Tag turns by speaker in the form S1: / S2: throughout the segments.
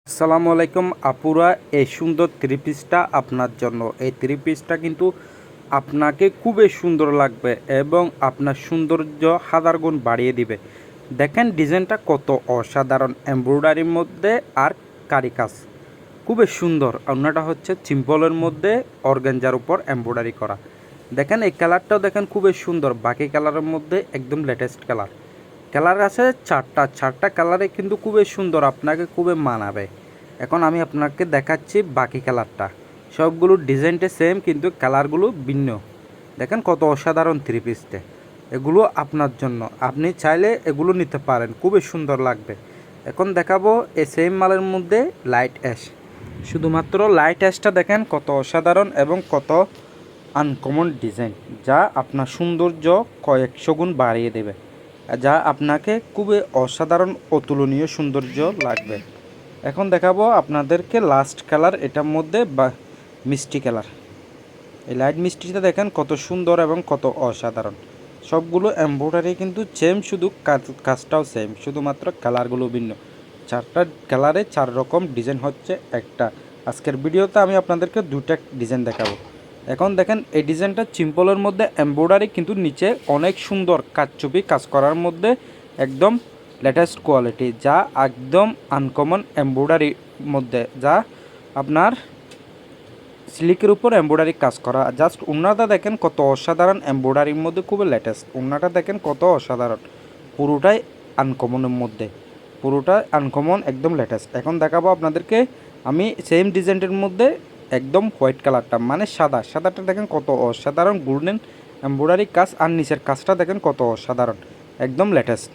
S1: আসসালামু আলাইকুম আপুরা, এই সুন্দর থ্রি পিসটা আপনার জন্য। এই থ্রি পিসটা কিন্তু আপনাকে খুবই সুন্দর লাগবে এবং আপনার সৌন্দর্য হাজার গুণ বাড়িয়ে দিবে। দেখেন ডিজাইনটা কত অসাধারণ, এমব্রয়ডারির মধ্যে আর কারি কাজ খুবই সুন্দর। অন্যটা হচ্ছে সিম্পলের মধ্যে অর্গানজার উপর এমব্রয়ডারি করা। দেখেন এই কালারটাও দেখেন খুবই সুন্দর, বাকি কালারের মধ্যে একদম লেটেস্ট কালার। কালার আছে চারটা কালারে কিন্তু খুবই সুন্দর, আপনাকে খুবই মানাবে। এখন আমি আপনাকে দেখাচ্ছি বাকি কালারটা। সবগুলো ডিজাইনটা সেম কিন্তু কালারগুলো ভিন্ন। দেখেন কত অসাধারণ থ্রি পিসটা। এগুলো আপনার জন্য, আপনি চাইলে এগুলো নিতে পারেন, খুবই সুন্দর লাগবে। এখন দেখাবো এই সেম মালের মধ্যে লাইট অ্যাশ। শুধুমাত্র লাইট অ্যাশটা দেখেন কত অসাধারণ এবং কত আনকমন ডিজাইন, যা আপনার সৌন্দর্য কয়েকশো গুণ বাড়িয়ে দেবে, যা আপনাকে খুবই অসাধারণ অতুলনীয় সৌন্দর্য লাগবে। এখন দেখাবো আপনাদেরকে লাস্ট কালার, এটার মধ্যে বা মিষ্টি কালার। এই লাইট মিষ্টিটা দেখেন কত সুন্দর এবং কত অসাধারণ। সবগুলো এমব্রয়ডারি কিন্তু সেম, শুধু কাজটাও সেম, শুধুমাত্র কালারগুলো ভিন্ন। চারটা কালারে চার রকম ডিজাইন হচ্ছে একটা। আজকের ভিডিওতে আমি আপনাদেরকে দুটা ডিজাইন দেখাবো। এখন দেখেন এই ডিজাইনটা সিম্পলের মধ্যে এমব্রয়ডারি, কিন্তু নিচে অনেক সুন্দর কারচুপি কাজ করার মধ্যে একদম লেটেস্ট কোয়ালিটি, যা একদম আনকমন এমব্রয়ডারির মধ্যে, যা আপনার সিল্কের উপর এমব্রয়ডারি কাজ করা। জাস্ট ওড়নাটা দেখেন কত অসাধারণ, এমব্রয়ডারির মধ্যে খুবই লেটেস্ট। ওড়নাটা দেখেন কত অসাধারণ, পুরোটাই আনকমনের মধ্যে, পুরোটা আনকমন একদম লেটেস্ট। এখন দেখাবো আপনাদেরকে আমি সেম ডিজাইনের মধ্যে একদম হোয়াইট কালারটা, মানে সাদাটা দেখেন কত অসাধারণ, গোল্ডেন এমব্রয়ডারি কাজ, আর নিচের কাজটা দেখেন কত অসাধারণ, একদম লেটেস্ট।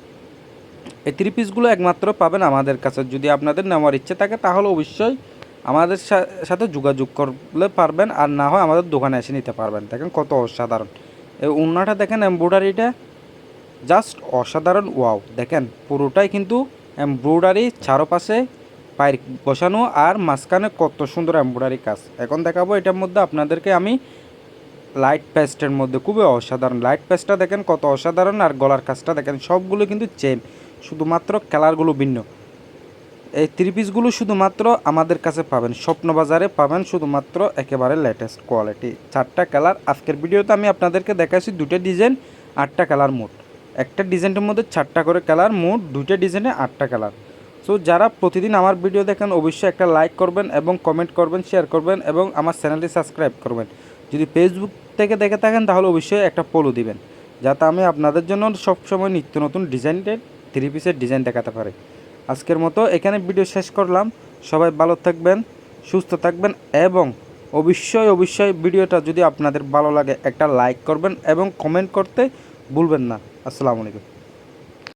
S1: এই থ্রি পিসগুলো একমাত্র পাবেন আমাদের কাছে। যদি আপনাদের নেওয়ার ইচ্ছে থাকে তাহলে অবশ্যই আমাদের সাথে যোগাযোগ করলে পারবেন, আর না হয় আমাদের দোকানে এসে নিতে পারবেন। দেখেন কত অসাধারণ এই ওড়নাটা, দেখেন এমব্রয়ডারিটা জাস্ট অসাধারণ। ওয়াও, দেখেন পুরোটাই কিন্তু এমব্রয়ডারি, চারপাশে পায়ের বসানো আর মাঝখানে কত সুন্দর এমব্রয়ডারি কাজ। এখন দেখাবো এটার মধ্যে আপনাদেরকে আমি লাইট পেস্টের মধ্যে, খুবই অসাধারণ। লাইট পেস্টটা দেখেন কত অসাধারণ, আর গলার কাজটা দেখেন, সবগুলো কিন্তু চেন, শুধুমাত্র কালারগুলো ভিন্ন। এই থ্রি পিসগুলো শুধুমাত্র আমাদের কাছে পাবেন, স্বপ্নবাজারে পাবেন, শুধুমাত্র একেবারে লেটেস্ট কোয়ালিটি। চারটা কালার আজকের ভিডিওতে আমি আপনাদেরকে দেখাচ্ছি, দুটো ডিজাইন, আটটা কালার মোট। একটা ডিজাইনের মধ্যে চারটা করে কালার, মোট দুইটা ডিজাইনে আটটা কালার। সো যারা প্রতিদিন আমার ভিডিও দেখেন অবশ্যই একটা লাইক করবেন এবং কমেন্ট করবেন, শেয়ার করবেন এবং আমার চ্যানেলটি সাবস্ক্রাইব করবেন। যদি ফেসবুক থেকে দেখে থাকেন তাহলে অবশ্যই একটা ফলো দিবেন, যাতে আমি আপনাদের জন্য সবসময় নিত্য নতুন ডিজাইনের থ্রি পিসের ডিজাইন দেখাতে পারি। আজকের মতো এখানে ভিডিও শেষ করলাম। সবাই ভালো থাকবেন, সুস্থ থাকবেন এবং অবশ্যই ভিডিওটা যদি আপনাদের ভালো লাগে একটা লাইক করবেন এবং কমেন্ট করতে ভুলবেন না। আসসালামু আলাইকুম।